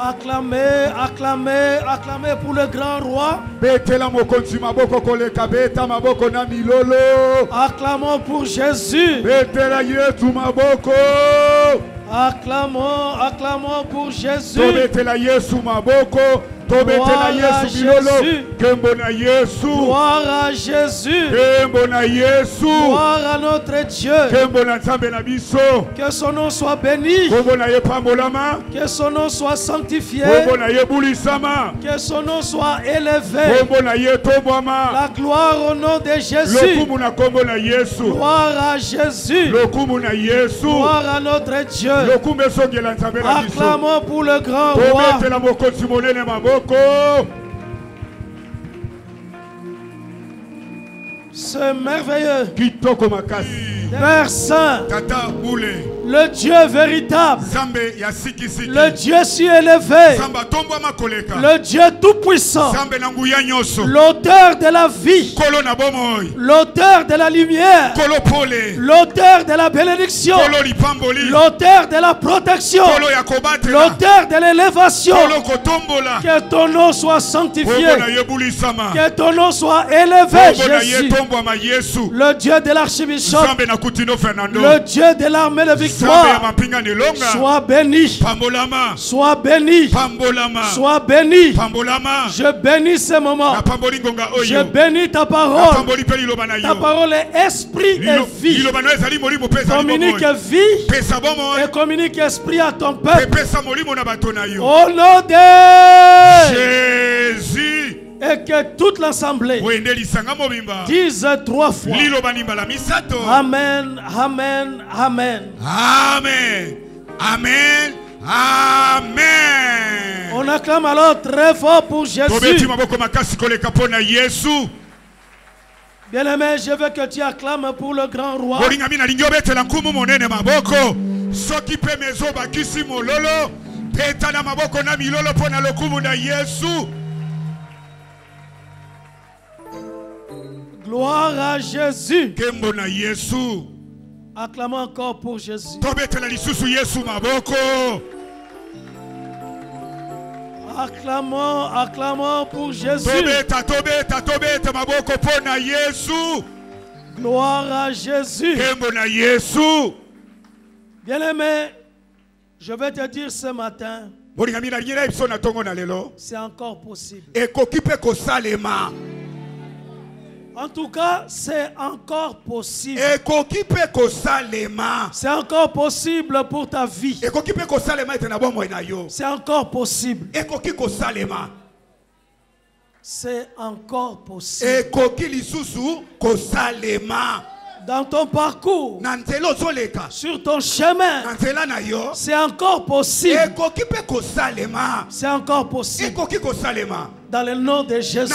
Acclamez, acclamez, acclamez pour le grand roi. Acclamons pour Jésus. Acclamons, acclamons pour Jésus. Gloire à Jésus. Gloire à Jésus. Gloire à notre Dieu. Que son nom soit béni. Que son nom soit sanctifié. Que son nom soit élevé. La gloire au nom de Jésus. Gloire à Jésus. Gloire à notre Dieu. Acclamons pour le grand roi. C'est merveilleux. Père Saint, le Dieu véritable, le Dieu si élevé, le Dieu tout-puissant, l'auteur de la vie, l'auteur de la lumière, l'auteur de la bénédiction, l'auteur de la protection, l'auteur de l'élévation. Que ton nom soit sanctifié, que ton nom soit élevé, Jésus, le Dieu de l'archibishop, le Dieu de l'armée de victoire. Sois béni, sois béni, sois béni. Je bénis ce moment, je bénis ta parole. Ta parole est esprit et vie. Communique vie et communique esprit à ton peuple. Au nom de Jésus. Et que toute l'assemblée dise 3 fois Amen, Amen, Amen. Amen, Amen, Amen. On acclame alors très fort pour Jésus. Bien-aimé, je veux que tu acclames pour le grand roi. Gloire à Jésus. Acclamons encore pour Jésus. Acclamons, acclamons pour Jésus. Gloire à Jésus. Bien-aimé, je vais te dire ce matin, c'est encore possible. En tout cas, c'est encore possible. C'est encore possible pour ta vie. C'est encore possible. C'est encore possible. Dans ton parcours, sur ton chemin, c'est encore possible. C'est encore possible. Dans le nom de Jésus.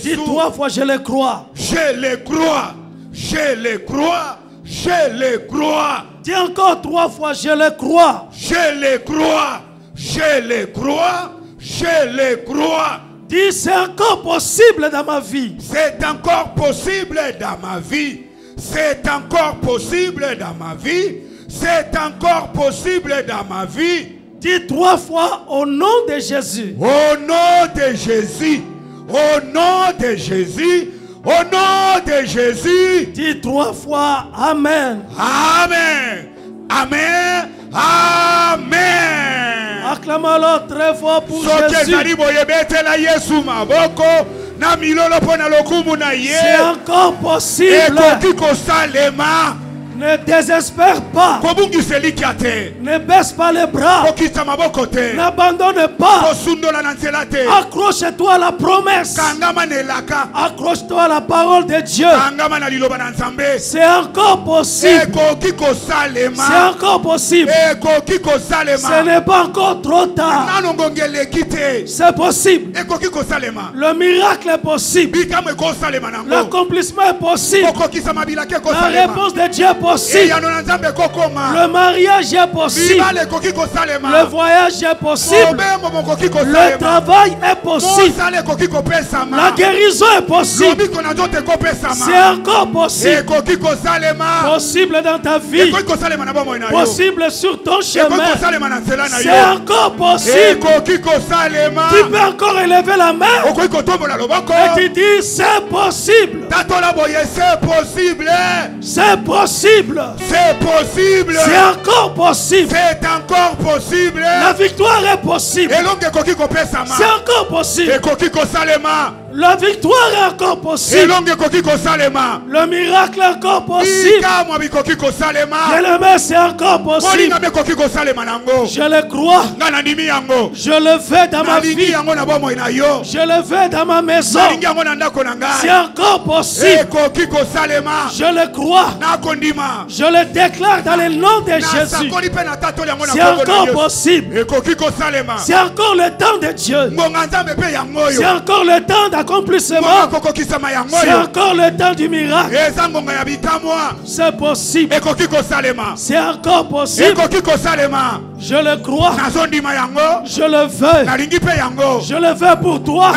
Dis 3 fois, je le crois. Je le crois. Je le crois. Je le crois. Dis encore 3 fois, je le crois. Je le crois. Je le crois. Je le crois. Dis, c'est encore possible dans ma vie. C'est encore possible dans ma vie. C'est encore possible dans ma vie. C'est encore possible dans ma vie. Dis 3 fois au nom de Jésus. Au nom de Jésus. Au nom de Jésus. Au nom de Jésus. Dis 3 fois Amen. Amen. Amen. Amen. Acclamons-le très fort pour Jésus. C'est encore possible. Ne désespère pas. Ne baisse pas les bras. N'abandonne pas. Accroche-toi à la promesse. Accroche-toi à la parole de Dieu. C'est encore possible. C'est encore possible. Ce n'est pas encore trop tard. C'est possible. Le miracle est possible. L'accomplissement est possible. La réponse de Dieu est possible. possible. Le mariage est possible. Le voyage est possible. Le travail est possible. La guérison est possible. C'est encore possible. Possible dans ta vie. Possible sur ton chemin. C'est encore possible. Tu peux encore élever la main et tu dis c'est possible. C'est possible. C'est possible. C'est possible. C'est encore possible. C'est encore possible. La victoire est possible. C'est encore possible. La victoire est encore possible. Le miracle est encore possible. Bien-aimé, c'est encore possible. Je le crois. Je le fais dans ma vie. Je le fais dans ma maison. C'est encore possible. Je le crois. Je le déclare dans le nom de Jésus. C'est encore possible. C'est encore le temps de Dieu. C'est encore le temps d'accomplissement. C'est encore le temps du miracle. C'est possible. C'est encore possible. Je le crois. Je le veux. Je le veux pour toi.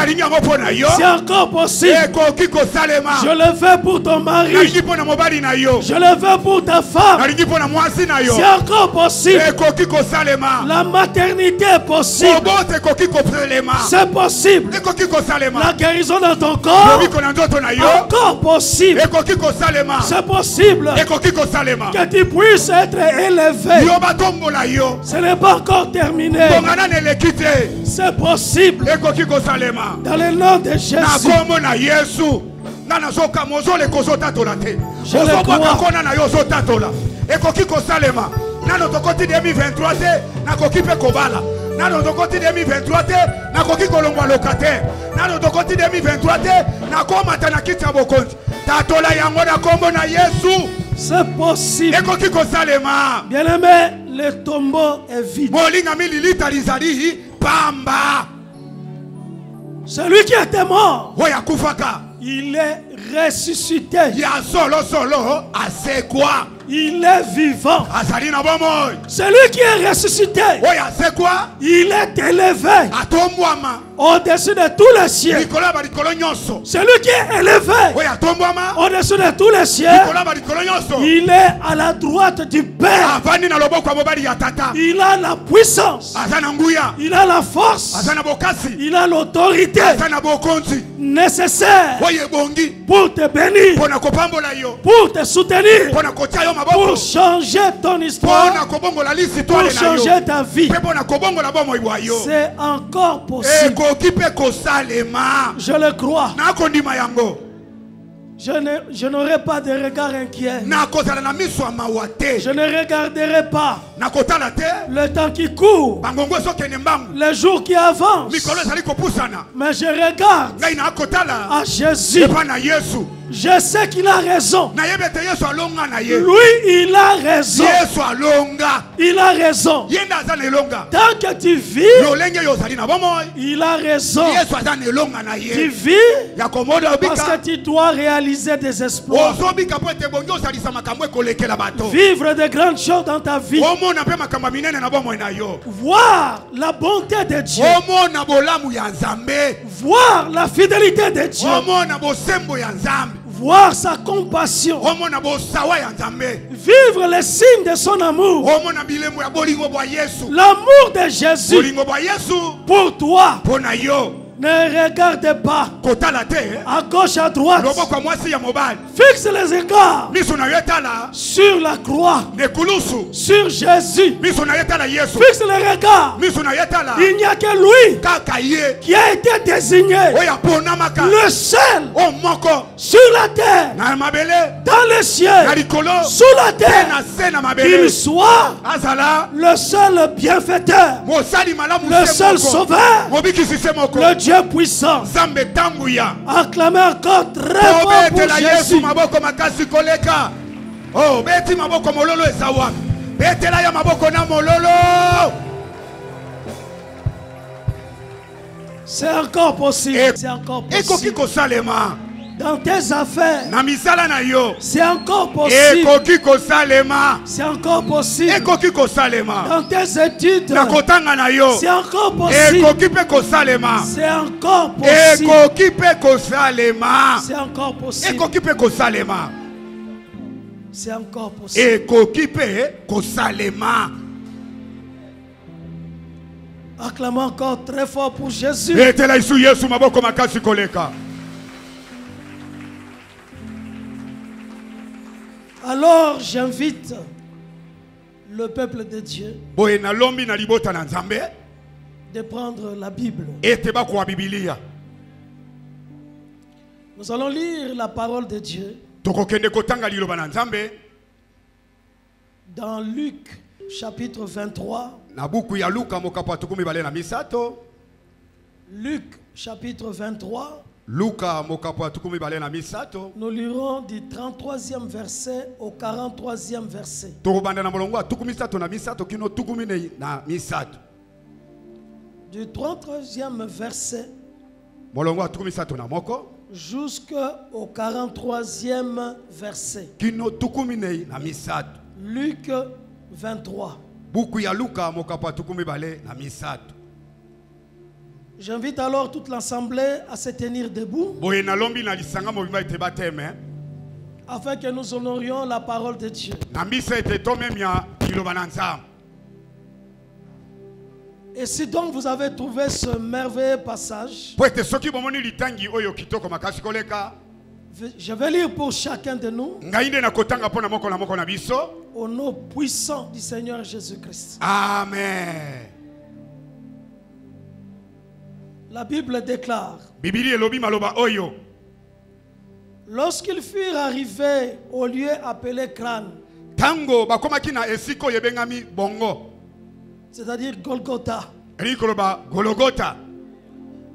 C'est encore possible. Je le veux pour ton mari. Je le veux pour ta femme. C'est encore possible. La maternité est possible. C'est possible. La guérison dans ton corps. Encore possible. C'est possible. Que tu puisses être élevé. Ce n'est pas encore terminé. C'est possible. Dans le nom de Jésus. Je le crois. Nano tokoti 2023 te nakoki pe kobala. Nano tokoti 2023 te nakoki kolongwa locataire. Nano tokoti 2023 te nakomata na kiti ya bokonzi. Tatola yango na kombo na Yesu. C'est possible. Ekoki kosalema. Bien-aimé, le tombeau est vide. Molinga mililita lizali pamba. Celui qui était mort, Oya kufaka. Il est ressuscité. Ya solo ase quoi? Il est vivant. Celui qui est ressuscité, il est élevé au-dessus de tous les cieux. Celui qui est élevé au-dessus de tous les cieux, il est à la droite du Père. Il a la puissance, il a la force, il a l'autorité nécessaire pour te bénir, pour te soutenir, pour changer ton histoire, pour changer ta vie. C'est encore possible. Je le crois. Je n'aurai pas de regard inquiet. Je ne regarderai pas le temps qui court, les jours qui avancent, mais je regarde à Jésus. Je sais qu'il a raison. Lui, il a raison. Il a raison. Tant que tu vis, il a raison. Tu vis parce que tu dois réaliser des exploits. Vivre de grandes choses dans ta vie. Voir la bonté de Dieu. Voir la fidélité de Dieu. Voir sa compassion. Vivre les signes de son amour. L'amour de Jésus pour toi. Ne regarde pas à gauche, à droite. Fixe les égards sur la croix, sur Jésus. Fixe les regards. Il n'y a que lui qui a été désigné, le seul sur la terre, dans les cieux, sous la terre, qu'il soit le seul bienfaiteur, le seul sauveur, le Dieu puissant. Acclamez encore très fort pour Jésus. Oh, beti maboko mololo esawa. Betela ya maboko na mololo. C'est encore possible. C'est encore possible. Dans tes affaires, c'est encore possible. C'est encore possible. Dans tes études, c'est encore possible. C'est encore possible. C'est encore possible. Acclamons encore très fort pour Jésus. Alors j'invite le peuple de Dieu de prendre la Bible. Nous allons lire la parole de Dieu dans Luc chapitre 23. Luc chapitre 23. Nous lirons du 33e verset au 43e verset. Du 33e verset jusqu'au 43e verset. Luc 23. J'invite alors toute l'assemblée à se tenir debout afin que nous honorions la parole de Dieu. Et si donc vous avez trouvé ce merveilleux passage, je vais lire pour chacun de nous au nom puissant du Seigneur Jésus-Christ. Amen. La Bible déclare: lorsqu'ils furent arrivés au lieu appelé Crâne, c'est-à-dire Golgotha,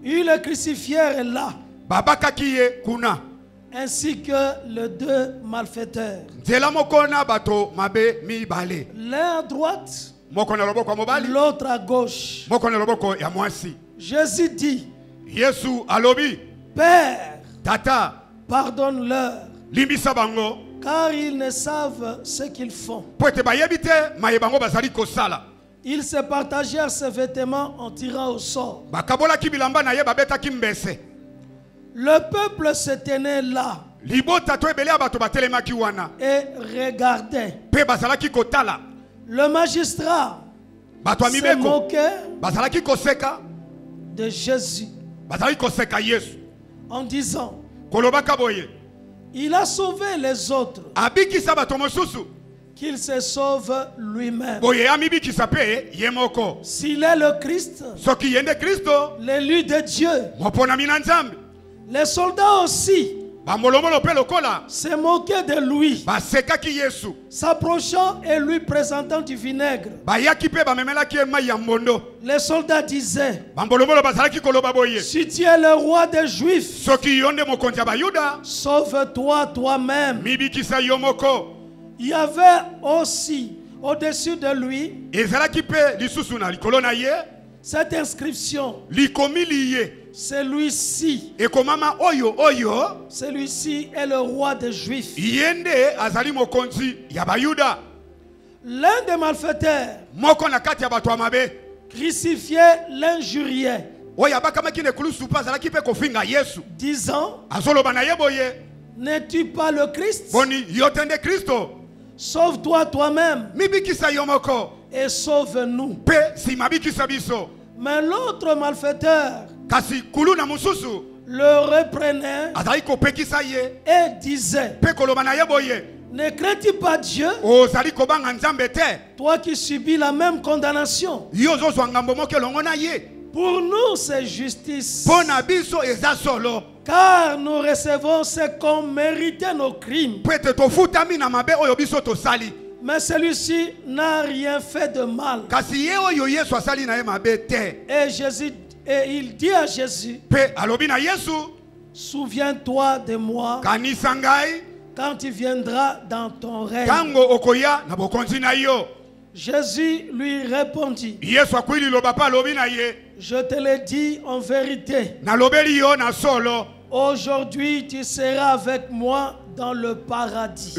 ils le crucifièrent là, ainsi que les deux malfaiteurs, l'un à droite, l'autre à gauche. Jésus dit: Père, pardonne-leur, car ils ne savent ce qu'ils font. Ils se partagèrent ses vêtements en tirant au sort. Le peuple se tenait là et regardait. Le magistrat se moquait de Jésus en disant: il a sauvé les autres, qu'il se sauve lui-même. S'il est le Christ, l'élu de Dieu, les soldats aussi se moquaient de lui, s'approchant et lui présentant du vinaigre. Les soldats disaient: si tu es le roi des Juifs, sauve-toi toi-même. Il y avait aussi au-dessus de lui cette inscription: celui-ci est le roi des Juifs. L'un des malfaiteurs crucifié l'injuriait, disant: n'es-tu pas le Christ? Sauve-toi toi-même et sauve-nous. Mais l'autre malfaiteur le reprenait et disait: ne crains-tu pas Dieu, toi qui subis la même condamnation? Pour nous c'est justice, car nous recevons ce qu'ont mérité nos crimes. Mais celui-ci n'a rien fait de mal. Et il dit à Jésus: souviens-toi de moi quand tu viendras dans ton règne. Jésus lui répondit: je te l'ai dit en vérité, Aujourd'hui, tu seras avec moi dans le paradis.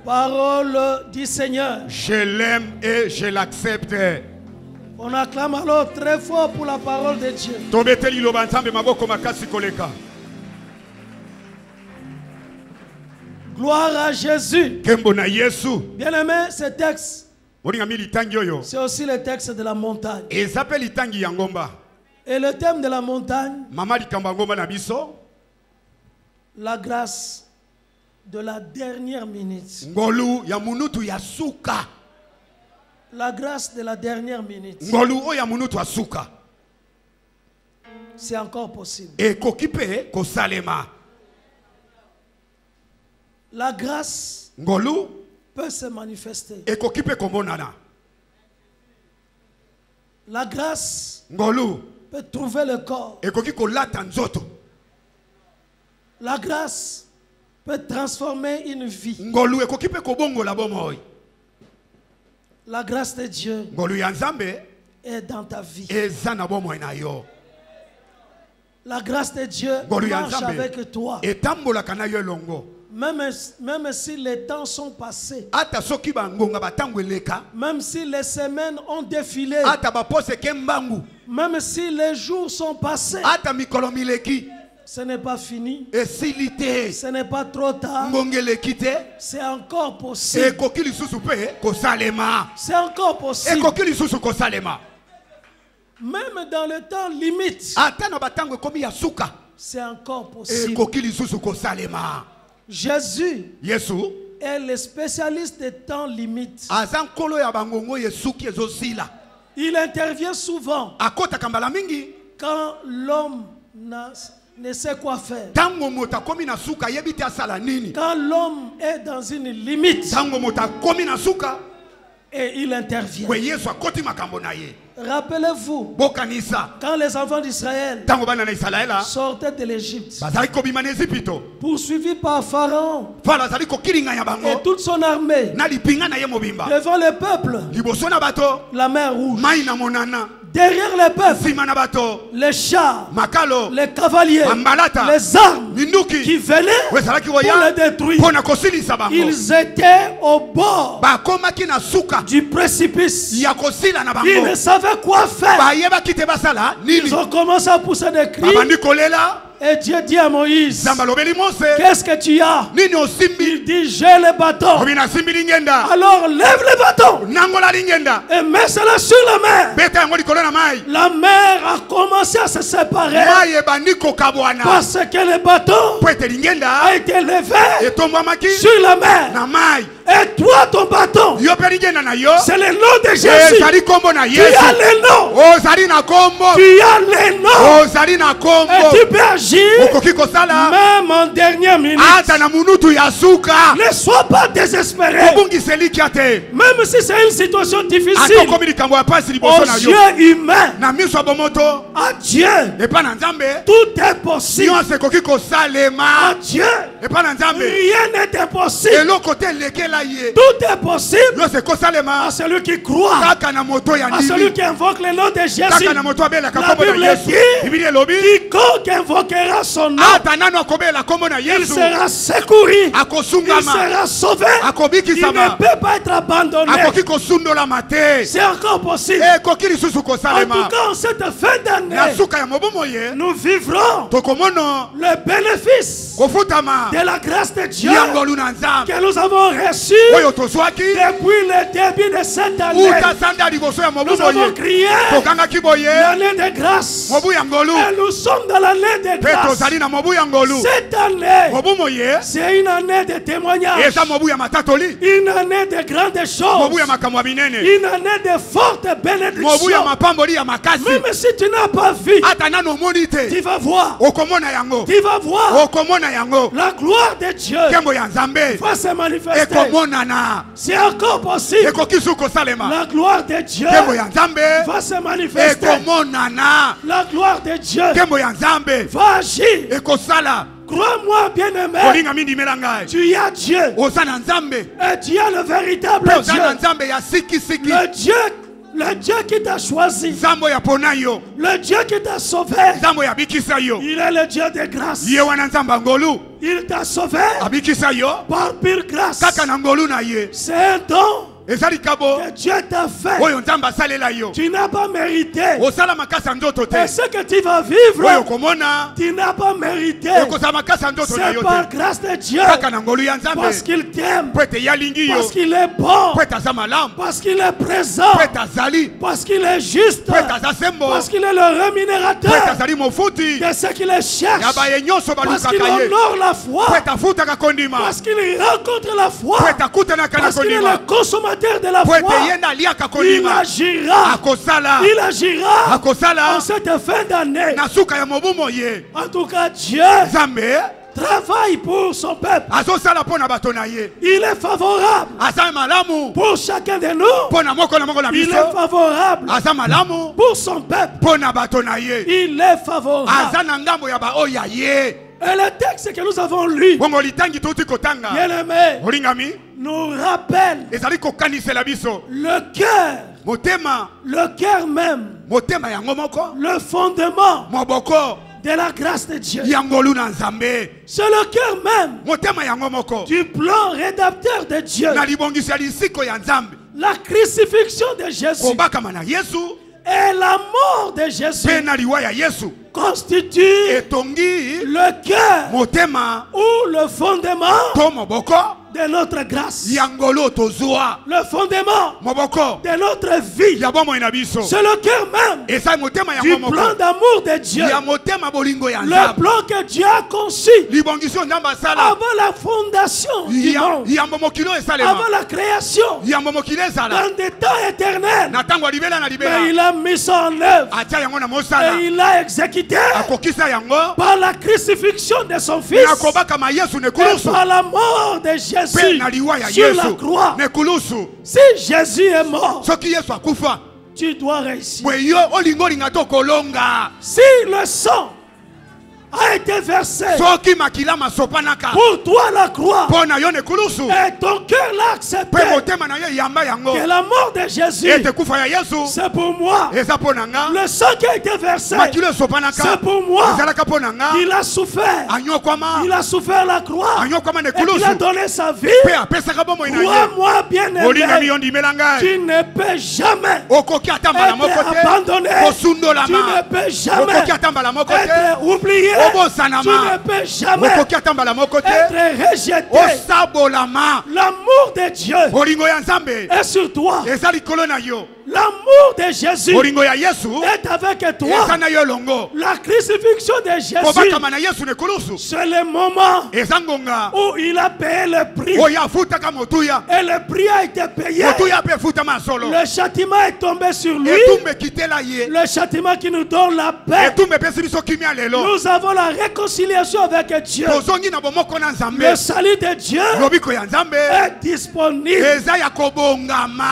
Parole du Seigneur. Je l'aime et je l'accepte. On acclame alors très fort pour la parole de Dieu. Gloire à Jésus. Bien aimé, ce texte, c'est aussi le texte de la montagne. Et le thème de la montagne, la grâce de la dernière minute. La grâce de la dernière minute. C'est encore possible. La grâce peut se manifester. La grâce peut trouver le corps. La grâce peut transformer une vie. La grâce de Dieu est dans ta vie. La grâce de Dieu marche avec toi. Même si les temps sont passés, même si les semaines ont défilé, même si les jours sont passés, ce n'est pas fini, ce n'est pas trop tard, c'est encore possible. C'est encore possible. Même dans le temps limite, c'est encore possible. Jésus est le spécialiste des temps limites. Il intervient souvent quand l'homme ne sait quoi faire. Quand l'homme est dans une limite, et il intervient. Rappelez-vous, quand les enfants d'Israël sortaient de l'Égypte, poursuivis par Pharaon et toute son armée, devant le peuple, la mer rouge, derrière le peuple, les chars, les cavaliers, les armes qui venaient pour les détruire. Ils étaient au bord du précipice. Ils ne savaient quoi faire. Ils ont commencé à pousser des cris. Et Dieu dit à Moïse, qu'est-ce que tu as? Il dit, j'ai le bâton. Alors lève le bâton et mets cela sur la mer. La mer a commencé à se séparer parce que le bâton a été levé sur la mer. Et toi, ton bâton, c'est le nom de Jésus. Tu as le nom. Tu as le nom. Et tu peux agir même en dernière minute. Ne sois pas désespéré. Même si c'est une situation difficile, aux yeux humains, à Dieu, tout est possible. À Dieu, rien n'est impossible. Tout est possible à celui qui croit, à celui qui invoque le nom de Jésus. La Bible dit, quiconque invoquera son nom, il sera secouru, il sera sauvé, il ne peut pas être abandonné. C'est encore possible. En tout cas, en cette fin d'année, nous vivrons le bénéfice de la grâce de Dieu que nous avons reçu depuis le début de cette année. Nous avons crié l'année de grâce et nous sommes dans l'année de grâce. Cette année, c'est une année de témoignage, une année de grandes choses, une année de fortes bénédictions. Même si tu n'as pas vu, tu vas voir, la gloire de Dieu va se manifester. C'est encore possible. La gloire de Dieu va se manifester. La gloire de Dieu va agir. Crois-moi, bien-aimé, tu as Dieu. Et tu as le véritable Dieu. Le Dieu Le Dieu qui t'a choisi. Le Dieu qui t'a sauvé. Il est le Dieu de grâce. Il t'a sauvé par pure grâce. C'est un don que Dieu t'a fait. Tu n'as pas mérité. Et ce que tu vas vivre, tu n'as pas mérité. C'est par grâce de Dieu. Parce qu'il t'aime. Parce qu'il est bon. Parce qu'il est présent. Parce qu'il est juste. Parce qu'il est le rémunérateur de ce qu'il cherche. Parce qu'il honore la foi. Parce qu'il rencontre la foi. Parce qu'il est le consommateur de la foi. Il agira en cette fin d'année. En tout cas, Dieu travaille pour son peuple. Il est favorable pour chacun de nous. Il est favorable pour son peuple. Il est favorable. Et le texte que nous avons lu, bien-aimé, nous rappelle le cœur même, le fondement de la grâce de Dieu. C'est le cœur même du plan rédempteur de Dieu. La crucifixion de Jésus et la mort de Jésus constitue le cœur ou le fondement de notre grâce. Le fondement de notre vie. C'est le cœur même du plan d'amour de Dieu. Le plan que Dieu a conçu avant la fondation du monde, avant la création, dans des temps éternels. Mais il a mis ça en œuvre et il l'a exécuté par la crucifixion de son fils et par la mort de Jésus sur la croix. Si Jésus est mort, tu dois réussir. Si le sang a été versé pour toi la croix et ton cœur l'a accepté, que la mort de Jésus c'est pour moi, le sang qui a été versé c'est pour moi. Il a souffert la croix et il a donné sa vie. Crois-moi bien-aimé, tu ne peux jamais être abandonné. Tu ne peux jamais être oublié. Tu ne peux jamais être rejeté. L'amour de Dieu est sur toi. L'amour de Jésus est avec toi. La crucifixion de Jésus, c'est le moment où il a payé le prix. Et le prix a été payé. Le châtiment est tombé sur lui. Le châtiment qui nous donne la paix. Nous avons la réconciliation avec Dieu. Le salut de Dieu est disponible.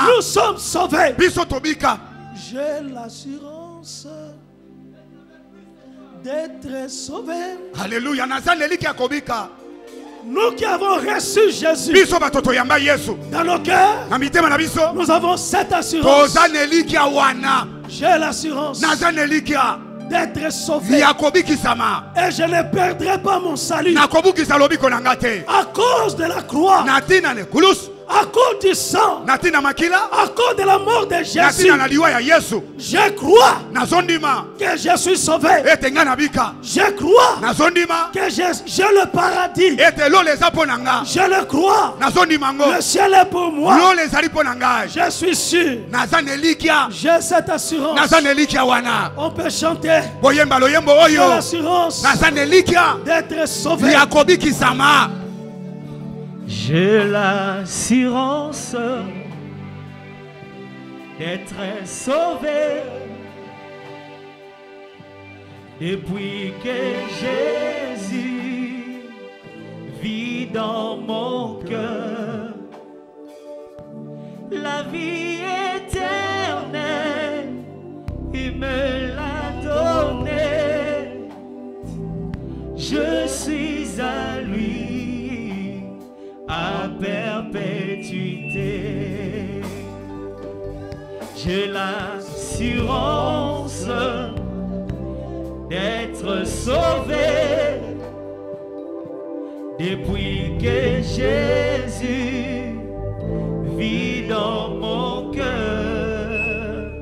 Nous sommes sauvés. J'ai l'assurance d'être sauvés. Alléluia. Nous qui avons reçu Jésus dans nos cœurs, nous avons cette assurance. J'ai l'assurance d'être sauvé. Et je ne perdrai pas mon salut à cause de la croix, à cause du sang, à cause de la mort de Jésus. Je crois que je suis sauvé. Je crois que j'ai le paradis. Je le crois. Le ciel est pour moi. Je suis sûr. J'ai cette assurance. On peut chanter. J'ai l'assurance d'être sauvé. J'ai l'assurance d'être sauvé depuis que Jésus vit dans mon cœur. La vie éternelle, il me l'a donnée. Je suis à lui à perpétuité. J'ai l'assurance d'être sauvé depuis que Jésus vit dans mon cœur.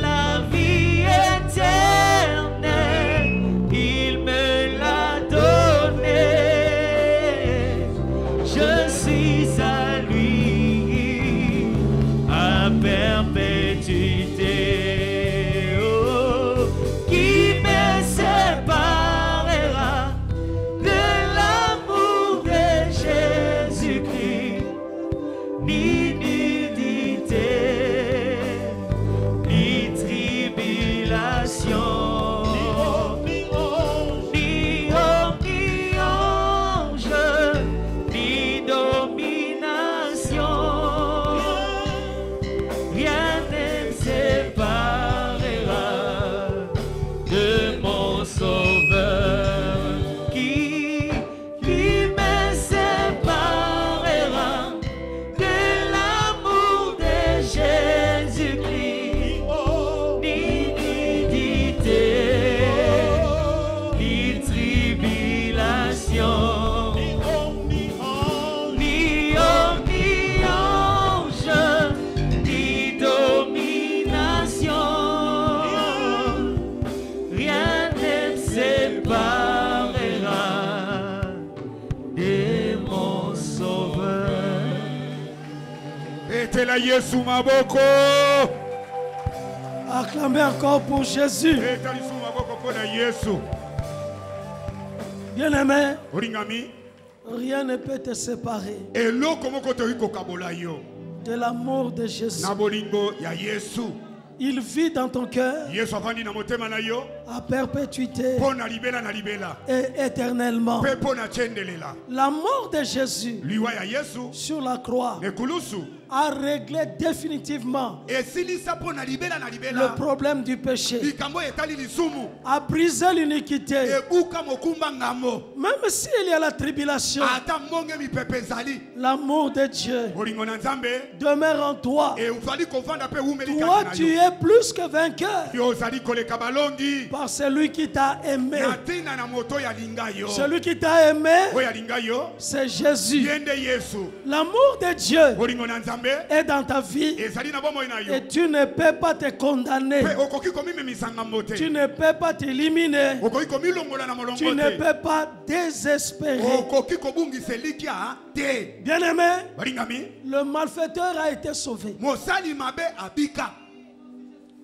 La vie éternelle, il me l'a donnée. Je suis à lui à perpétuité. Oh, qui me séparera de l'amour de Jésus-Christ? Ni nudité, ni tribulation, ni ange, ni domination. Rien ne me séparera de mon Sauveur. Qui me séparera de l'amour de Jésus-Christ? Ni nudité, ni tribulation, ni ange, ni domination. Rien ne me séparera de mon Sauveur. Ete la Yesu maboko. Acclamez encore pour Jésus. Ete lisu maboko pour la Yesu. Bien-aimé, Oringami. rien ne peut te séparer Elo komoko toiko kabola yo. de l'amour de Jésus. Na bolingo ya Yesu. Il vit dans ton cœur Yesu afandi na motema na yo. à perpétuité Pona libela na libela. et éternellement. Pe pona chendelela. La mort de Jésus Liwa ya Yesu. sur la croix Nekulusu. a réglé définitivement Esilisa pona libela na le libela. problème du péché, Likambo etali lisumu. a brisé l'iniquité. Ebuka mokumba ngamo. Même s'il y a la tribulation, Ata monge mi pepezali. l'amour de Dieu Bolingo na Nzambe. demeure en toi. E ufali kovanda pe umeli Toi, kati tu na yo. es plus que vainqueur Yo ozali koleka balongi. par celui qui t'a aimé. Na tina na moto ya linga yo. Celui qui t'a aimé, Oya linga yo. c'est Jésus. Yende Yesu. L'amour de Dieu Bolingo na Nzambe. est dans ta vie Ezali na bomoi na yo. et tu ne peux pas te condamner. Pe okoki komimemisanga mote. Tu ne peux pas t'éliminer. Okoki komilongola na molongo Tu ne te. peux pas désespérer. Okoki kobungisa elikia te. Bien-aimé, Balingami. le malfaiteur a été sauvé. Mosali mabe abika.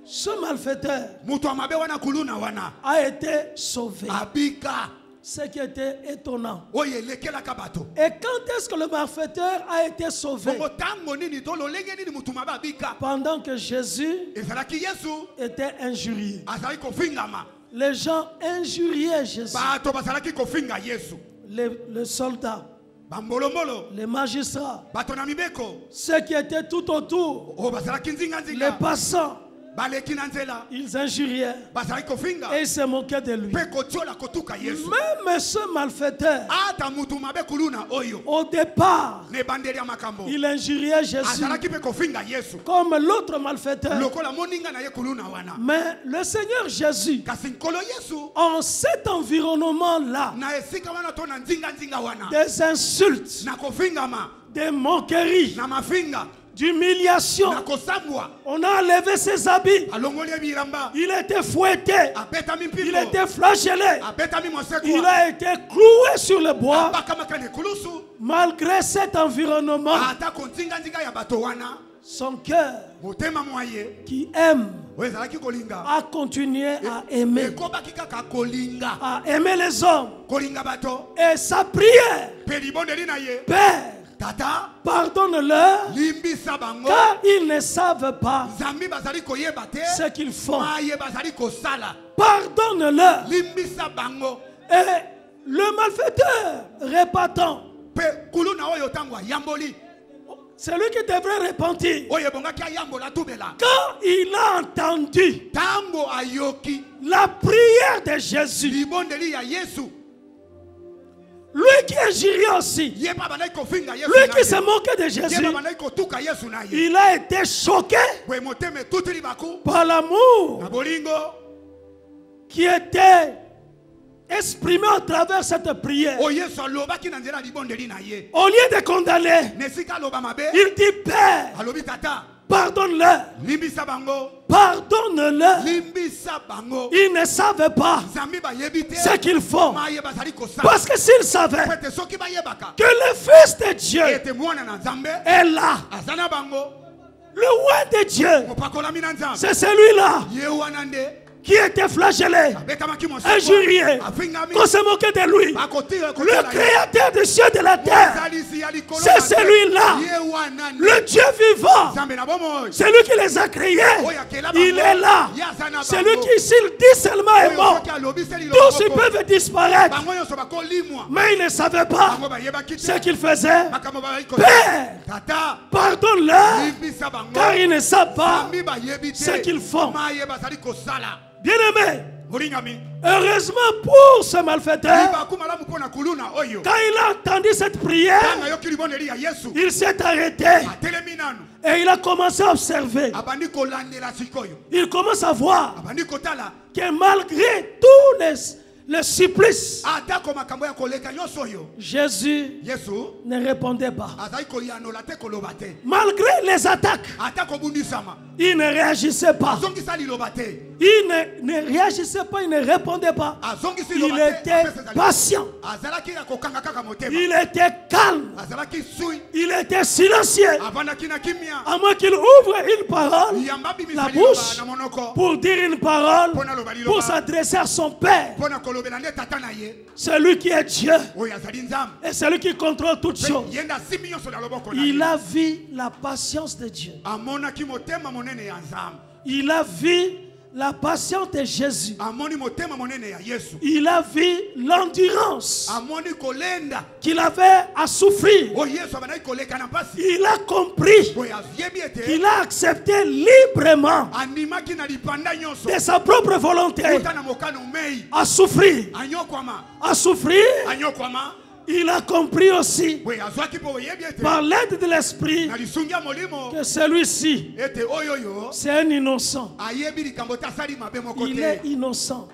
Ce malfaiteur Mutu amabe wana kuluna wana. a été sauvé. Abika. Ce qui était étonnant. Oye lekela kabato. Et quand est-ce que le malfaiteur a été sauvé? Bongo tango nini tolo lenge nini mutu mabe abika. Pendant que Jésus Ezalaki Yesu. était injurié. Azali kofingama. Les gens injuriaient Jésus. Bato bazalaki kofinga Yesu. Les soldats, Bambolomolo. les magistrats, Bato na mibeko. ceux qui étaient tout autour, O bazalaki nzinga les nzinga. passants, Baleki na nzela. ils injuriaient Bazalaki kofinga. et ils se moquaient de lui. Pe kotiola kotuka Yesu. Même ce malfaiteur, Ata mutu mabe kuluna oyo. au départ, Ne bandeli ya makambo. il injuriait Jésus Azalaki pe kofinga Yesu. comme l'autre malfaiteur. Lokola moninga na ye kuluna wana. Mais le Seigneur Jésus, Kasi nkolo Yesu. en cet environnement-là, Na esika wana to na nzinga nzinga wana. des insultes, Na kofingama. des moqueries, Na mafinga. d'humiliation, Na kosambwa. on a enlevé ses habits. Alongoli ya bilamba. Il était fouetté, Abetami mpiko. il était flagellé, Abetami moseko. il a été cloué sur le bois. Abakamaka ne kulusu. Malgré cet environnement, Ata konzinga nzinga ya bato wana. son cœur Motema mwaye. qui aime Ezalaki kolinga. a continué à aimer, Ekobaki kaka kolinga. à aimer les hommes. Kolinga bato. Et sa prière, Pe libondeli na ye. Père, Tata. pardonne-leur, Limbisa bango. car ils ne savent pas Zambi bazali koyeba te. ce qu'ils font. Maye bazali kosala. Pardonne-leur. Limbisa bango. Et le malfaiteur répétant, Pe kuluna oyo tango yamboli. celui qui devrait repentir, Oye bongaki ayambola tubela. quand il a entendu Tango ayoki. la prière de Jésus, Libondeli ya Yesu. Lui qui injurie aussi. Lui qui se moquait de Jésus. Il a été choqué par l'amour qui était exprimé à travers cette prière. Au lieu de condamner, il dit Père, pardonne-leur. Pardonne-leur. Ils ne savaient pas ce qu'ils font. Parce que s'ils savaient que le Fils de Dieu est là, le roi de Dieu, c'est celui-là qui était flagellé, injurié, qu'on se moquait de lui, le créateur des cieux et de la terre, c'est celui-là, le Dieu vivant, celui qui les a créés, il est là, celui qui, s'il dit seulement est mort, tous ils peuvent disparaître, mais il ne savait pas ce qu'il faisait. Père, pardonne-leur, car ils ne savent pas ce qu'ils font. Bien-aimé, heureusement pour ce malfaiteur, quand il a entendu cette prière, il s'est arrêté et il a commencé à observer. Il commence à voir que malgré tous les supplices, Jésus ne répondait pas. Malgré les attaques, il ne réagissait pas. Il ne réagissait pas, il ne répondait pas. Il était patient. Il était calme. Il était silencieux. À moins qu'il ouvre une parole, la bouche, pour dire une parole, pour s'adresser à son Père. Celui qui est Dieu et celui qui contrôle toutes choses. Il a vu la patience de Dieu. Il a vu la patience de Jésus. Il a vu l'endurance qu'il avait à souffrir. Il a compris qu'il a accepté librement de sa propre volonté à souffrir. À souffrir. Il a compris aussi par l'aide de l'Esprit que celui-ci, c'est un innocent. Il est innocent.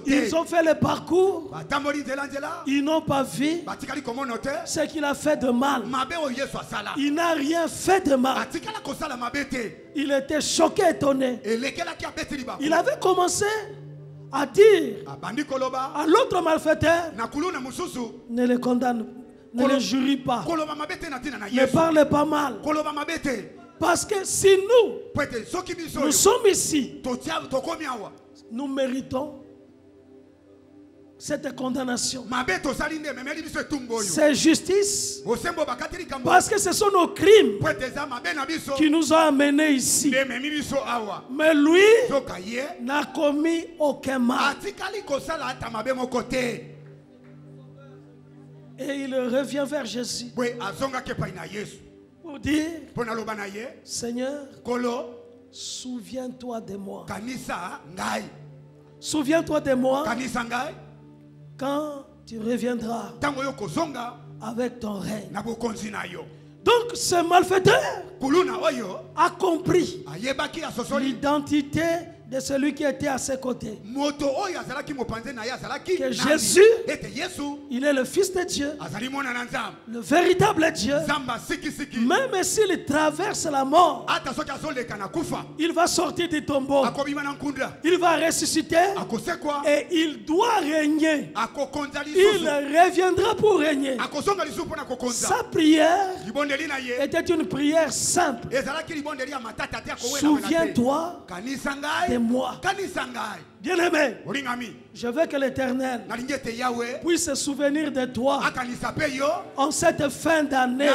Ils ont fait le parcours. Ils n'ont pas vu ce qu'il a fait de mal. Il n'a rien fait de mal. Il était choqué, étonné. Il avait commencé à dire à l'autre malfaiteur, ne le condamne, ne le jurie pas, ne parle pas mal. Parce que si nous sommes ici, nous méritons cette condamnation. C'est justice. Parce que ce sont nos crimes qui nous ont amenés ici. Mais lui n'a commis aucun mal. Et il revient vers Jésus pour dire, Seigneur, souviens-toi de moi. Souviens-toi de moi quand tu reviendras avec ton règne. Donc ce malfaiteur a compris l'identité de celui qui était à ses côtés. Que Jésus, il est le Fils de Dieu, le véritable Dieu. Même s'il traverse la mort, il va sortir du tombeau. Il va ressusciter et il doit régner. Il reviendra pour régner. Sa prière était une prière simple. Souviens-toi de moi. Bien-aimé, je veux que l'Éternel puisse se souvenir de toi en cette fin d'année.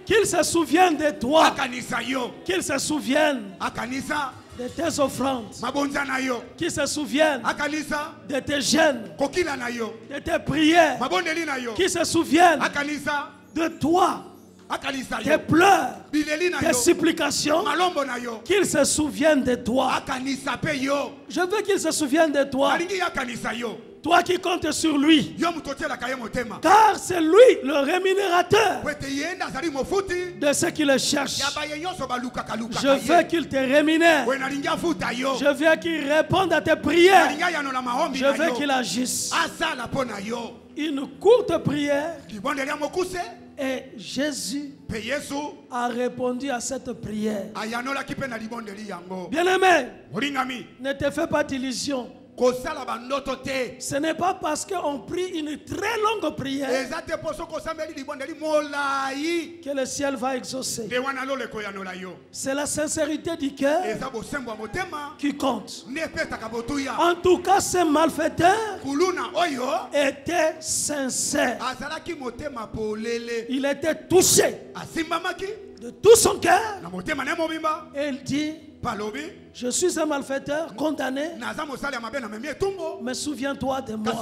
Qu'il se souvienne de toi. Qu'il se souvienne de tes offrandes. Qu'il se souvienne de tes jeûnes, de tes prières. Qu'il se souvienne de toi, tes pleurs, tes supplications. Qu'il se souvienne de toi. Je veux qu'il se souvienne de toi Toi qui comptes sur lui. Car c'est lui le rémunérateur de ceux qui le cherchent. Je veux qu'il te rémunère. Je veux qu'il réponde à tes prières. Je veux qu'il agisse. Une courte prière. Et Jésus a répondu à cette prière. Bien-aimé, ne te fais pas d'illusion. Ce n'est pas parce qu'on prie une très longue prière que le ciel va exaucer. C'est la sincérité du cœur qui compte. En tout cas, ce malfaiteur était sincère. Il était touché de tout son cœur. Et il dit: je suis un malfaiteur condamné, mais souviens-toi de moi.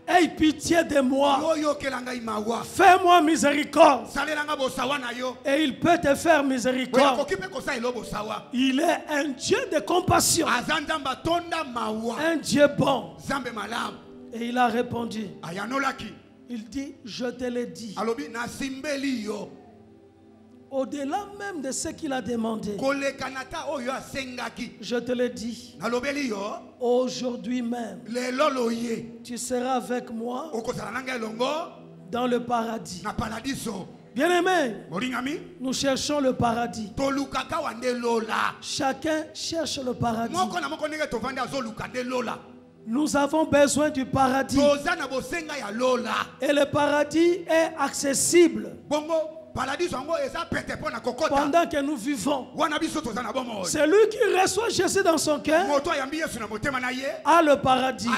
Aie pitié de moi. Fais-moi miséricorde. Et il peut te faire miséricorde. Il est un Dieu de compassion, un Dieu bon. Et il a répondu. Il dit: je te l'ai dit. Au-delà même de ce qu'il a demandé, je te le dis, aujourd'hui même, tu seras avec moi dans le paradis. Bien-aimé, nous cherchons le paradis. Chacun cherche le paradis. Nous avons besoin du paradis. Et le paradis est accessible pendant que nous vivons. Celui qui reçoit Jésus dans son cœur a le paradis.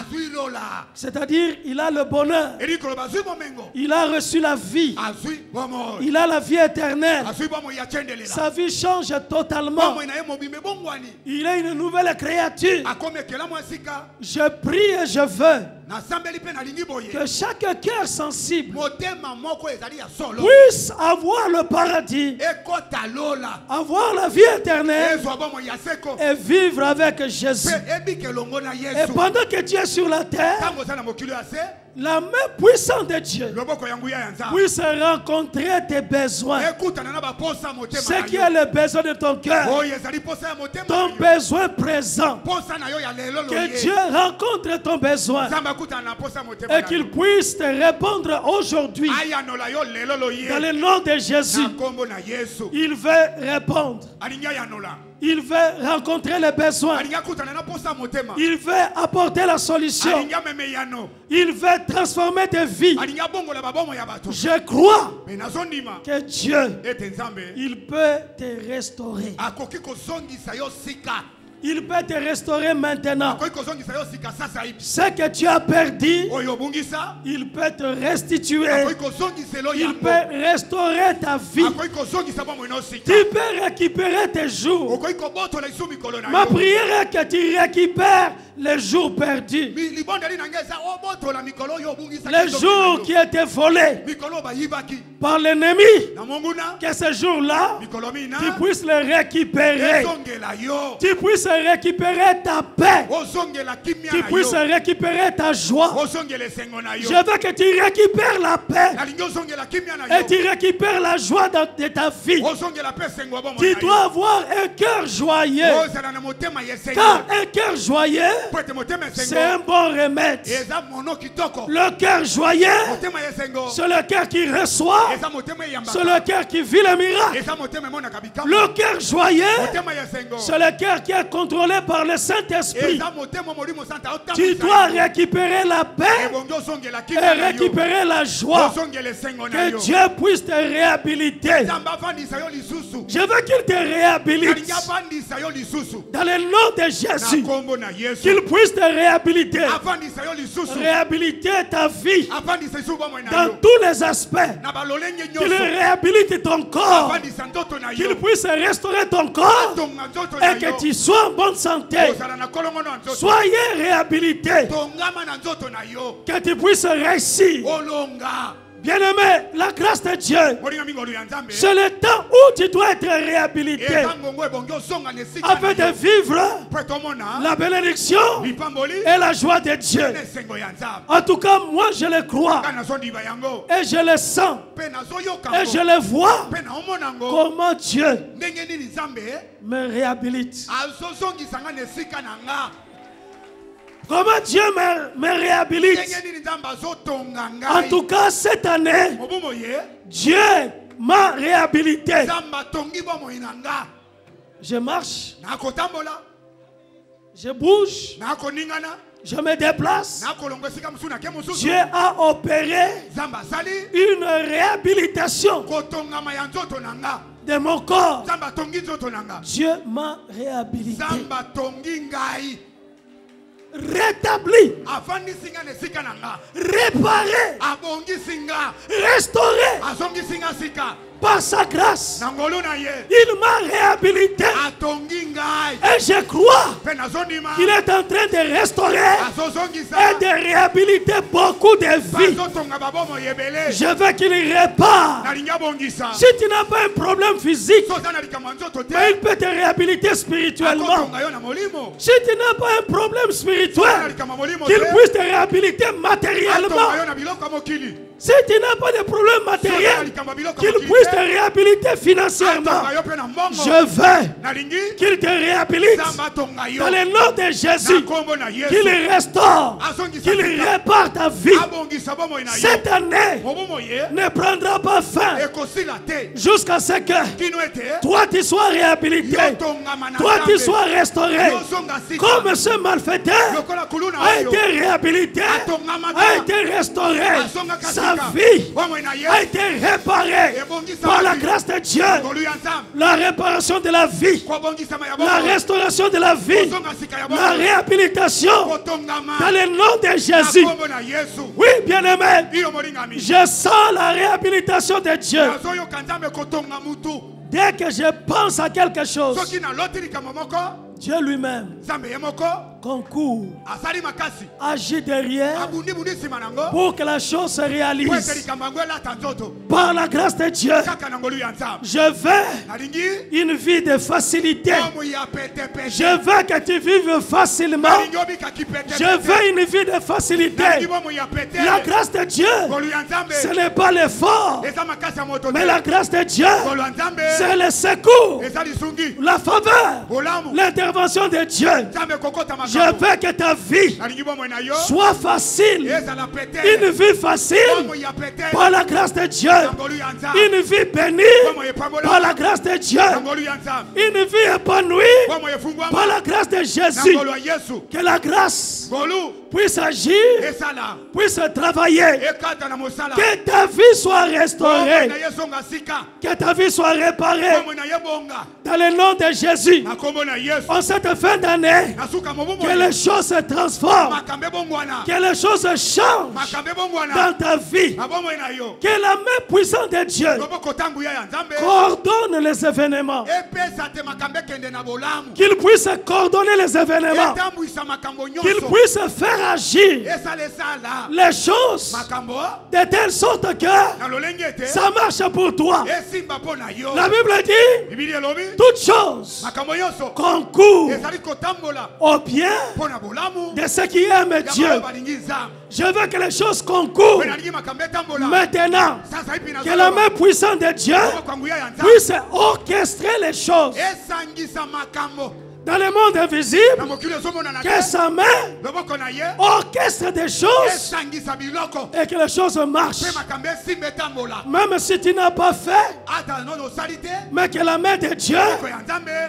C'est-à-dire, il a le bonheur. Il a reçu la vie. Il a la vie éternelle. Sa vie change totalement. Il est une nouvelle créature. Je prie et je veux que chaque cœur sensible puisse avoir le paradis, avoir la vie éternelle et vivre avec Jésus. Et pendant que tu es sur la terre, la main puissante de Dieu puisse rencontrer tes besoins. Ce qui est le besoin de ton cœur, ton besoin présent. Que Dieu rencontre ton besoin et qu'il puisse te répondre aujourd'hui. Dans le nom de Jésus, il veut répondre. Il veut rencontrer les besoins. Il veut apporter la solution. Il veut transformer tes vies. Je crois que Dieu, il peut te restaurer. Il peut te restaurer maintenant. Ce que tu as perdu, il peut te restituer. Il peut restaurer ta vie. Tu peux récupérer tes jours. Ma prière est que tu récupères les jours perdus. Les jours qui étaient volés par l'ennemi. Que ce jour-là, tu puisses les récupérer. Tu puisses récupérer ta paix. Tu puisses récupérer ta joie. Je veux que tu récupères la paix et tu récupères la joie de ta vie. Tu dois avoir un cœur joyeux. Car un cœur joyeux, c'est un bon remède. Le cœur joyeux, c'est le cœur qui reçoit. C'est le cœur qui vit le miracle. Le cœur joyeux, c'est le cœur qui est contrôlé par le Saint-Esprit. Tu dois récupérer la paix et récupérer la joie. Que Dieu puisse te réhabiliter. Je veux qu'il te réhabilite. Dans le nom de Jésus, qu'il puisse te réhabiliter. Réhabiliter ta vie dans tous les aspects. Qu'il réhabilite ton corps. Qu'il puisse restaurer ton corps et que tu sois en bonne santé. Soyez réhabilité. Que tu puisses réussir. Bien-aimé, la grâce de Dieu, c'est le temps où tu dois être réhabilité afin de vivre la bénédiction et la joie de Dieu. En tout cas, moi je le crois et je le sens et je le vois comment Dieu me réhabilite. Comment Dieu me réhabilite. En tout cas, cette année, Dieu m'a réhabilité. Je marche, je bouge, je me déplace. Dieu a opéré une réhabilitation de mon corps. Dieu m'a réhabilité. Rétabli, réparé, restauré par sa grâce. Il m'a réhabilité et je crois qu'il est en train de restaurer et de réhabiliter beaucoup de vies. Je veux qu'il répare. Si tu n'as pas un problème physique, mais il peut te réhabiliter spirituellement. Si tu n'as pas un problème spirituel, qu'il puisse te réhabiliter matériellement. Si tu n'as pas de problème matériel, qu'il puisse te réhabiliter financièrement. Je veux qu'il te réhabilite dans le nom de Jésus. Qu'il restaure, qu'il répare ta vie. Cette année ne prendra pas fin jusqu'à ce que toi tu sois réhabilité, toi tu sois restauré. Comme ce malfaiteur a été réhabilité, a été restauré. Sa vie a été réparée par la grâce de Dieu. La réparation de la vie, la restauration de la vie, la réhabilitation dans le nom de Jésus. Oui, bien-aimé, je sens la réhabilitation de Dieu. Dès que je pense à quelque chose, Dieu lui-même concourt, agit derrière pour que la chose se réalise. Par la grâce de Dieu, je veux une vie de facilité. Je veux que tu vives facilement. Je veux une vie de facilité. La grâce de Dieu, ce n'est pas l'effort, mais la grâce de Dieu, c'est le secours, la faveur, l'intervention de Dieu. Je veux que ta vie soit facile, une vie facile par la grâce de Dieu, une vie bénie par la grâce de Dieu, une vie épanouie par la grâce de Jésus. Que la grâce puisse agir, puisse travailler, que ta vie soit restaurée, que ta vie soit réparée dans le nom de Jésus. En cette fin d'année, que les choses se transforment, que les choses changent dans ta vie, que la main puissante de Dieu coordonne les événements, qu'il puisse coordonner les événements, qu'il puisse faire agir les choses de telle sorte que ça marche pour toi. La Bible dit toutes choses concourent au bien de ceux qui aiment Dieu. Je veux que les choses concourent maintenant, que la main puissante de Dieu puisse orchestrer les choses dans le monde invisible, que sa main orchestre des choses et que les choses marchent. Même si tu n'as pas fait, mais que la main de Dieu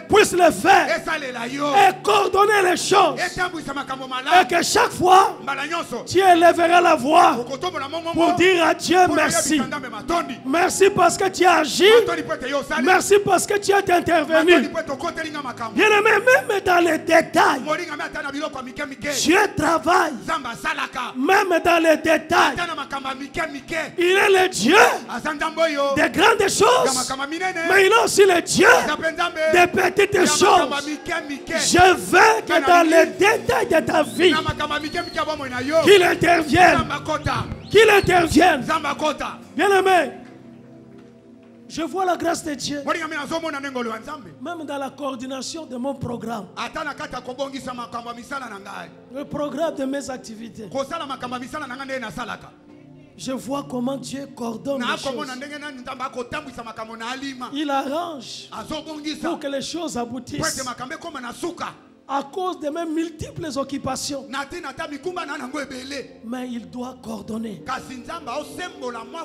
puisse le faire et coordonner les choses. Et que chaque fois, tu élèveras la voix pour dire à Dieu merci. Merci parce que tu as agi. Merci parce que tu as intervenu. Bien-aimé, même dans les détails, Dieu travaille. Même dans les détails, il est le Dieu des grandes choses, mais il est aussi le Dieu des petites choses. Je veux que dans les détails de ta vie, qu'il intervienne. qu'il intervienne. Bien-aimé, je vois la grâce de Dieu. Même dans la coordination de mon programme. Le programme de mes activités. Je vois comment Dieu coordonne les choses. Il arrange pour que les choses aboutissent. À cause de mes multiples occupations. Mais il doit coordonner.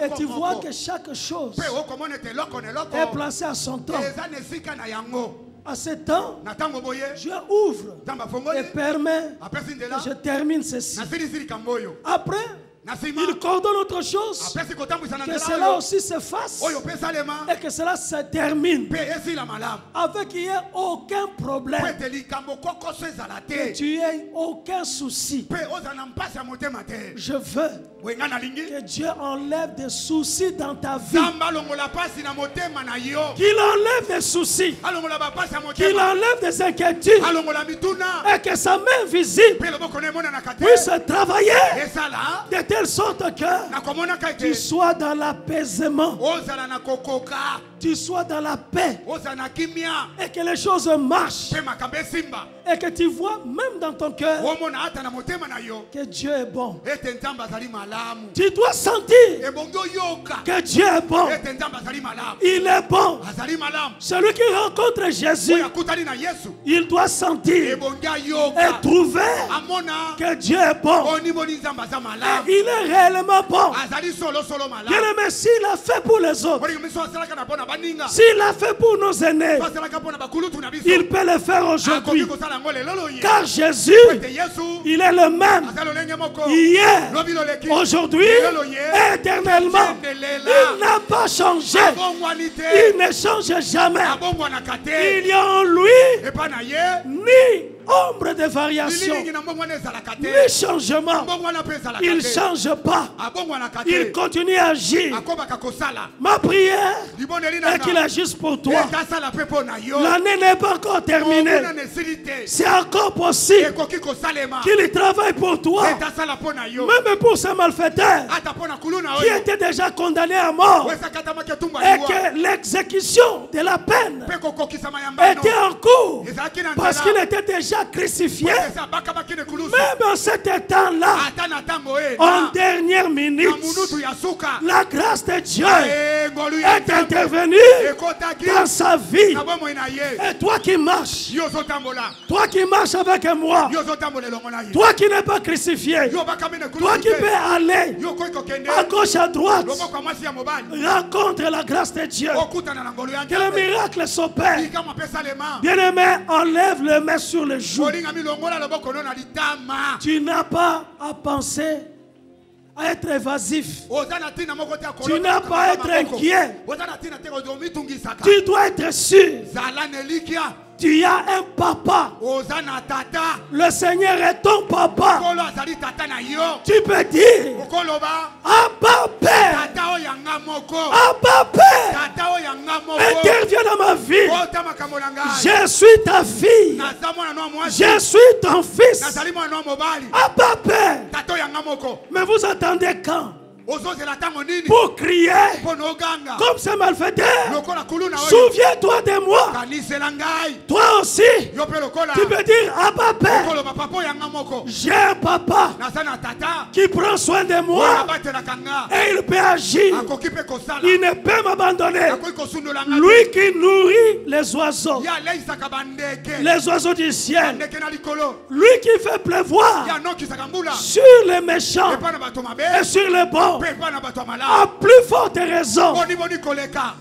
Et tu vois que chaque chose est placée à son temps. À ce temps, Dieu ouvre et permet que je termine ceci. Après, il coordonne autre chose, que cela aussi se fasse et que cela se termine avec qu'il n'y ait aucun problème, que tu aies aucun souci. Je veux que Dieu enlève des soucis dans ta vie, qu'il enlève des soucis, qu'il enlève des inquiétudes et que sa main visible puisse travailler de telle sorte que tu sois dans l'apaisement, tu sois dans la paix et que les choses marchent et que tu vois même dans ton cœur que Dieu est bon. Tu dois sentir que Dieu est bon. Il est bon. Celui qui rencontre Jésus, il doit sentir et trouver que Dieu est bon. Et il est réellement bon. Bien-aimé, s'il a fait pour les autres, s'il a fait pour nos aînés, il peut le faire aujourd'hui. Car Jésus, il est le même hier, aujourd'hui, éternellement. Il n'a pas changé. Il ne change jamais. Il y a en lui ni ombre de variation, ni changement. Il ne change pas. Il continue à agir. Ma prière est qu'il agisse pour toi. L'année n'est pas encore terminée. C'est encore possible qu'il travaille pour toi. Même pour ces malfaiteurs qui étaient déjà condamnés à mort et que l'exécution de la peine était en cours parce qu'il était déjà crucifié. Même en cet temps-là, en dernière minute, la grâce de Dieu est intervenue dans sa vie. Et toi qui marches, avec moi, toi qui n'es pas crucifié, toi qui peux aller à gauche, à droite, rencontre la grâce de Dieu. Que le miracle s'opère. Bien-aimé, enlève le main sur le joue. Tu n'as pas à penser à être évasif. Tu n'as pas à être inquiet. Tu dois être sûr. Tu as un papa. Le Seigneur est ton papa. Tu peux dire Abba Père. Abba Père. Interviens dans ma vie. Je suis ta fille. Je suis ton fils. Abba Père. Mais vous attendez quand? Pour crier comme ces malfaiteurs. Souviens-toi de moi. Toi aussi, tu peux dire Abba Père. J'ai un papa qui prend soin de moi et il peut agir. Il ne peut m'abandonner. Lui qui nourrit les oiseaux du ciel, lui qui fait pleuvoir sur les méchants et sur les bons. À plus forte raison,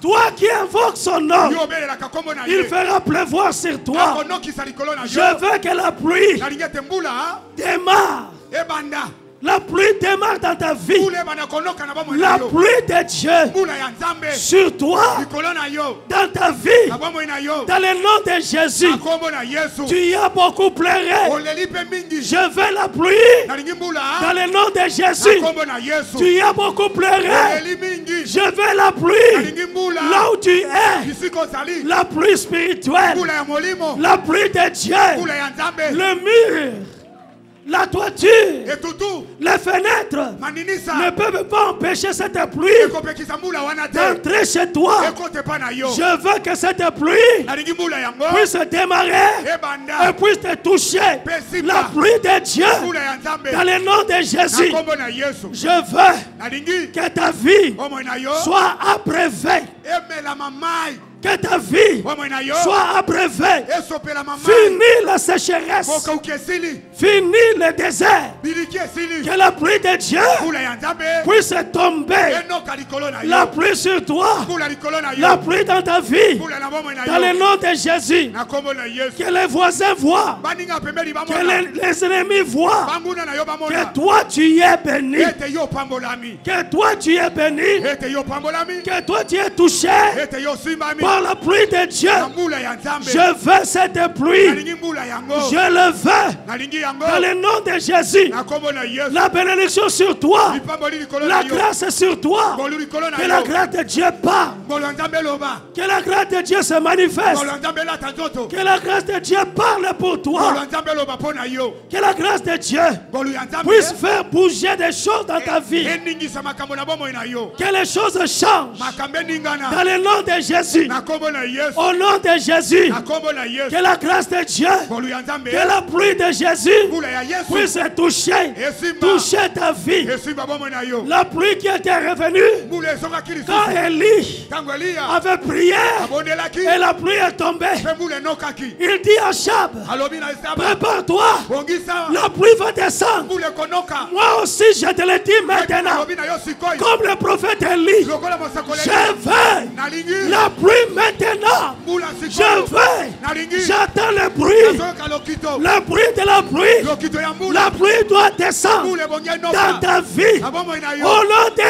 toi qui invoques son nom, il fera pleuvoir sur toi. Je veux que la pluie démarre. La pluie démarre dans ta vie. La pluie de Dieu sur toi, dans ta vie, dans le nom de Jésus. Tu y as beaucoup pleuré. Je veux la pluie dans le nom de Jésus. Tu y as beaucoup pleuré. Je veux la pluie là où tu es. La pluie spirituelle. La pluie de Dieu. Le mur La toiture, les fenêtres ne peuvent pas empêcher cette pluie d'entrer chez toi. Je veux que cette pluie puisse démarrer et puisse te toucher. La pluie de Dieu dans le nom de Jésus. Je veux que ta vie soit abreuvée. Que ta vie soit abreuvée. Finis la sécheresse. Finis le désert. Que la pluie de Dieu puisse tomber. La pluie sur toi. La pluie dans ta vie. Dans le nom de Jésus. Que les voisins voient. Que les ennemis voient. Que toi tu es béni. Que toi tu es béni. Que toi tu es touché par la pluie de Dieu. Je veux cette pluie. Je le veux. Dans le nom de Jésus. La bénédiction sur toi. La grâce sur toi. Que la grâce de Dieu parle. Que la grâce de Dieu se manifeste. Que la grâce de Dieu parle pour toi. Que la grâce de Dieu puisse faire bouger des choses dans ta vie. Que les choses changent. Dans le nom de Jésus. Au nom de Jésus. Que la grâce de Dieu, que la pluie de Jésus puisse toucher ta vie. La pluie qui était revenue quand Élie avait prié et la pluie est tombée. Il dit à Achab, prépare-toi, la pluie va descendre. Moi aussi je te le dis maintenant, comme le prophète Élie, je veux la pluie maintenant. Je veux, j'attends le bruit de la pluie. La pluie doit descendre dans ta vie. Au nom de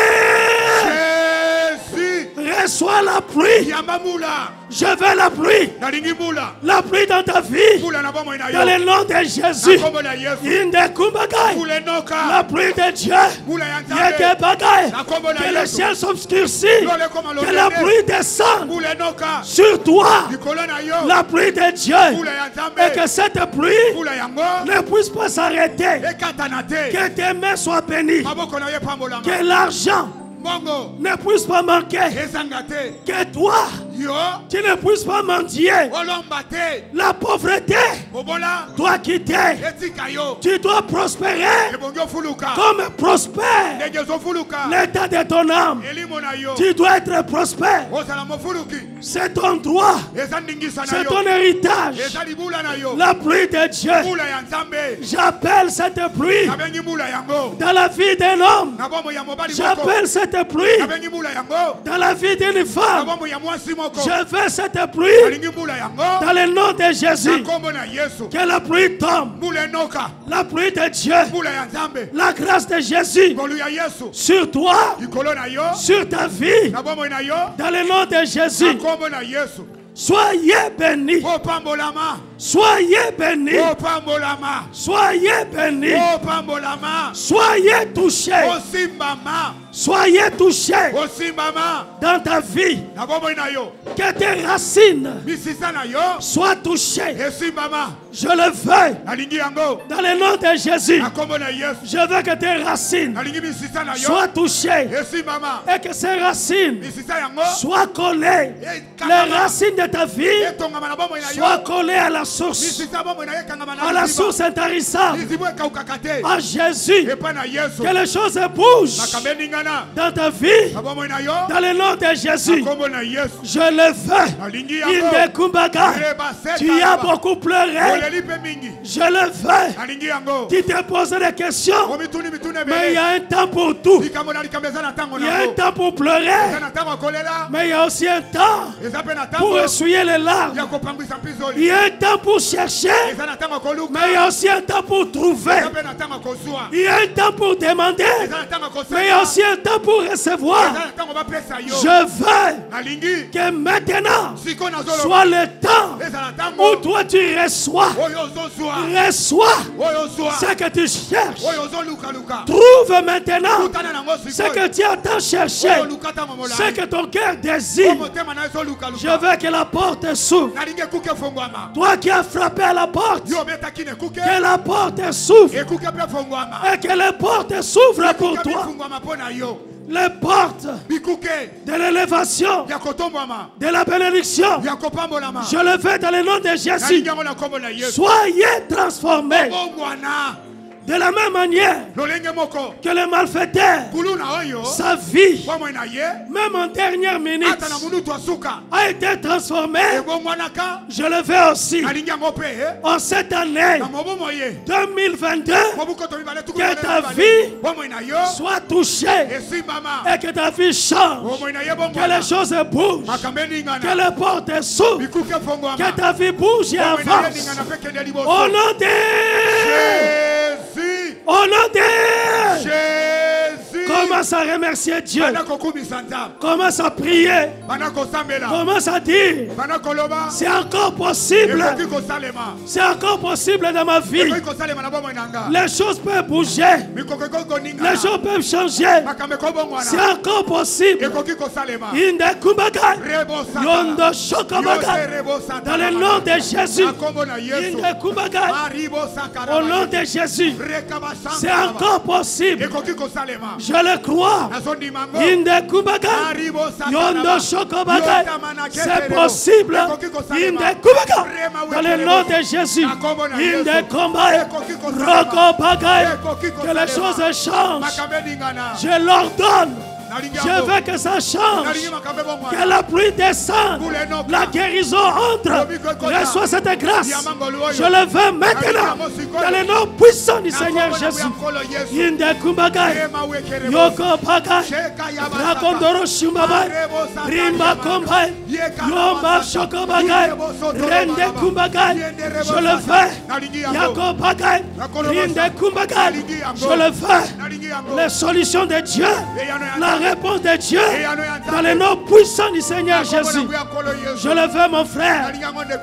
Jésus, reçois la pluie. Je veux la pluie. La pluie dans ta vie. Dans le nom de Jésus. La pluie de Dieu. Que le ciel s'obscurcit. Que la pluie descende sur toi. La pluie de Dieu. Et que cette pluie ne puisse pas s'arrêter. Que tes mains soient bénies. Que l'argent ne puisse pas manquer. Que toi, tu ne puisses pas mendier. La pauvreté doit quitter. Tu dois prospérer comme prospère l'état de ton âme. Tu dois être prospère. C'est ton droit. C'est ton héritage. La pluie de Dieu. J'appelle cette pluie dans la vie d'un homme. J'appelle cette pluie dans la vie d'une femme. Je veux cette pluie dans le nom de Jésus. Que la pluie tombe. La pluie de Dieu. La grâce de Jésus sur toi, sur ta vie. Dans le nom de Jésus. Soyez bénis. Soyez bénis. Soyez bénis. Soyez touchés. Soyez touchés dans ta vie. Que tes racines soient touchées. Je le veux dans le nom de Jésus. Je veux que tes racines soient touchées et que ces racines soient collées. Les racines de ta vie soient collées à la source intarissable, à Jésus. Que les choses bougent dans ta vie dans le nom de Jésus. Je le veux. Tu as beaucoup pleuré. Je le veux. Tu te poses des questions, mais il y a un temps pour tout. Il y a un temps pour pleurer, mais il y a aussi un temps pour essuyer les larmes. Il y a un temps pour chercher, mais il y a aussi un temps pour trouver. Il y a un temps pour demander, mais il y a aussi un temps pour recevoir. Je veux que maintenant soit le temps où toi tu reçois. Reçois ce que tu cherches. Trouve maintenant ce que tu entends chercher. Ce que ton cœur désire. Je veux que la porte s'ouvre. Toi qui as frappé à la porte, que la porte s'ouvre et que les portes s'ouvrent pour toi. Les portes de l'élévation, de la bénédiction, je le fais dans le nom de Jésus. Soyez transformés. De la même manière que le malfaiteur, sa vie, même en dernière minute, a été transformée, je le fais aussi. En cette année 2022, que ta vie soit touchée et que ta vie change, que les choses bougent, que les portes s'ouvrent, que ta vie bouge et avance. Au nom de au nom de Jésus, commence à remercier Dieu. Commence à prier. Commence à dire, c'est encore possible. C'est encore possible dans ma vie. Les choses peuvent bouger. Les choses peuvent changer. C'est encore possible. Dans le nom de Jésus. Au nom de Jésus. C'est encore possible. Je le crois. C'est possible. Dans le nom de Jésus. Que les choses changent. Je l'ordonne. Je veux que ça change. Que la pluie descende. La guérison entre. Reçois cette grâce. Je le veux maintenant. Dans le nom puissant du Seigneur Jésus. Inde kumbagai. Yoko bagai. Rakondoro shumbabai. Rimba kombai. Yomba shoko bagai. Rende kumbagai. Je le fais. Yako bagai. Rinde kumbagai. Je le fais. Les solutions de Dieu. La réponse de Dieu dans le nom puissant du Seigneur Jésus. Je le veux, mon frère.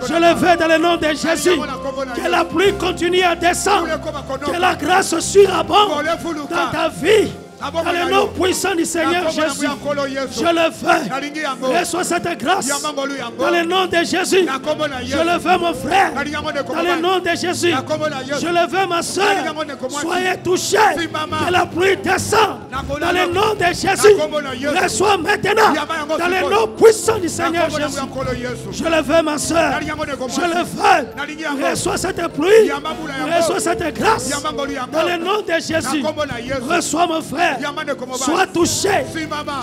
Je le veux dans le nom de Jésus. Que la pluie continue à descendre. Que la grâce surabonde dans ta vie. Dans le nom puissant du Seigneur Jésus, je le fais. Reçois cette grâce. Dans le nom de Jésus, je le veux, mon frère. Dans le nom de Jésus, je le veux, ma soeur. Soyez touchés. Que la pluie descend. Dans le nom de Jésus, reçois maintenant. Dans le nom puissant du Seigneur Jésus, je le veux, ma soeur. Je le veux. Reçois cette pluie. Reçois cette grâce. Dans le nom de Jésus, reçois, mon frère. Sois touché.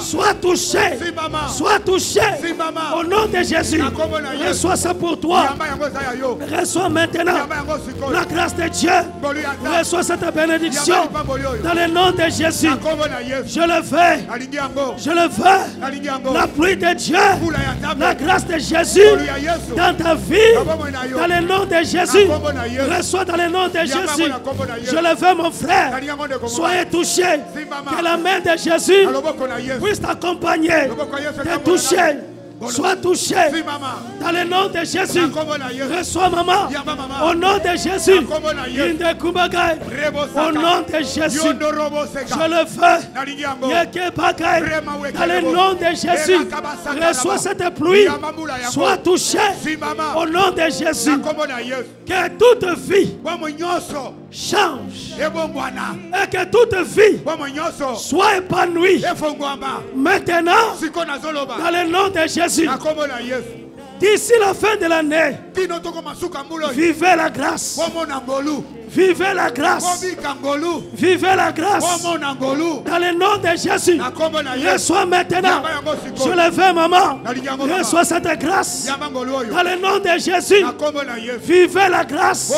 Sois touché. Sois touché. Au nom de Jésus. Reçois ça pour toi. Reçois maintenant la grâce de Dieu. Reçois cette bénédiction. Dans le nom de Jésus. Je le fais. Je le fais. La pluie de Dieu. La grâce de Jésus. Dans ta vie. Dans le nom de Jésus. Reçois dans le nom de Jésus. Je le fais, mon frère. Soyez touchés. Que la main de Jésus puisse t'accompagner, te toucher. Sois touché dans le nom de Jésus. Reçois, maman, au nom de Jésus. Au nom de Jésus, je le fais. Dans le nom de Jésus, reçois cette pluie. Sois touché au nom de Jésus. Que toute vie change et que toute vie soit épanouie maintenant dans le nom de Jésus. D'ici la fin de l'année, vivez la grâce. Vivez la grâce. Vivez la grâce. Dans le nom de Jésus. Reçois maintenant. Je le veux, maman. Reçois cette grâce. Dans le nom de Jésus. Vivez la grâce.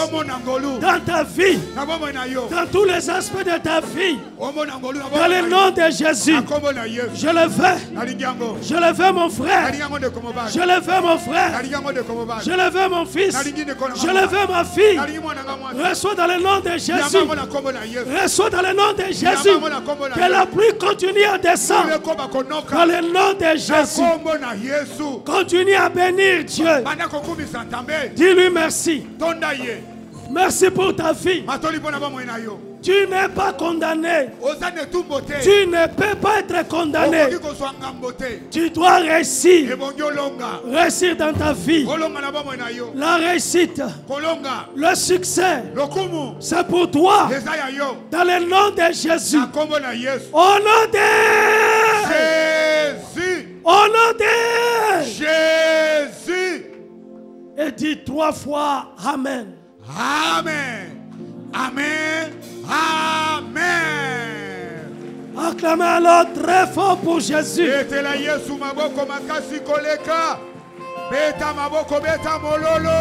Dans ta vie. Dans tous les aspects de ta vie. Dans le nom de Jésus. Je le veux. Je le veux, mon frère. Je le veux, mon frère. Je le veux, mon fils. Je le veux, ma fille. Reçois dans le nom de Jésus. Reçois dans le nom de Jésus. Que la pluie continue à descendre. Dans le nom de Jésus. Continue à bénir Dieu. Dis-lui merci. Merci pour ta vie. Tu n'es pas condamné. Tu ne peux pas être condamné. Tu dois réussir. Réussir dans ta vie. La réussite, le succès, c'est pour toi. Dans le nom de Jésus. Au nom de Jésus. Au nom de Jésus. Et dis 3 fois Amen. Amen. Amen. Amen. Acclamez alors très fort pour Jésus. Beta maboko beta mololo.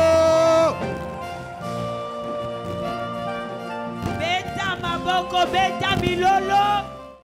Beta maboko beta milolo.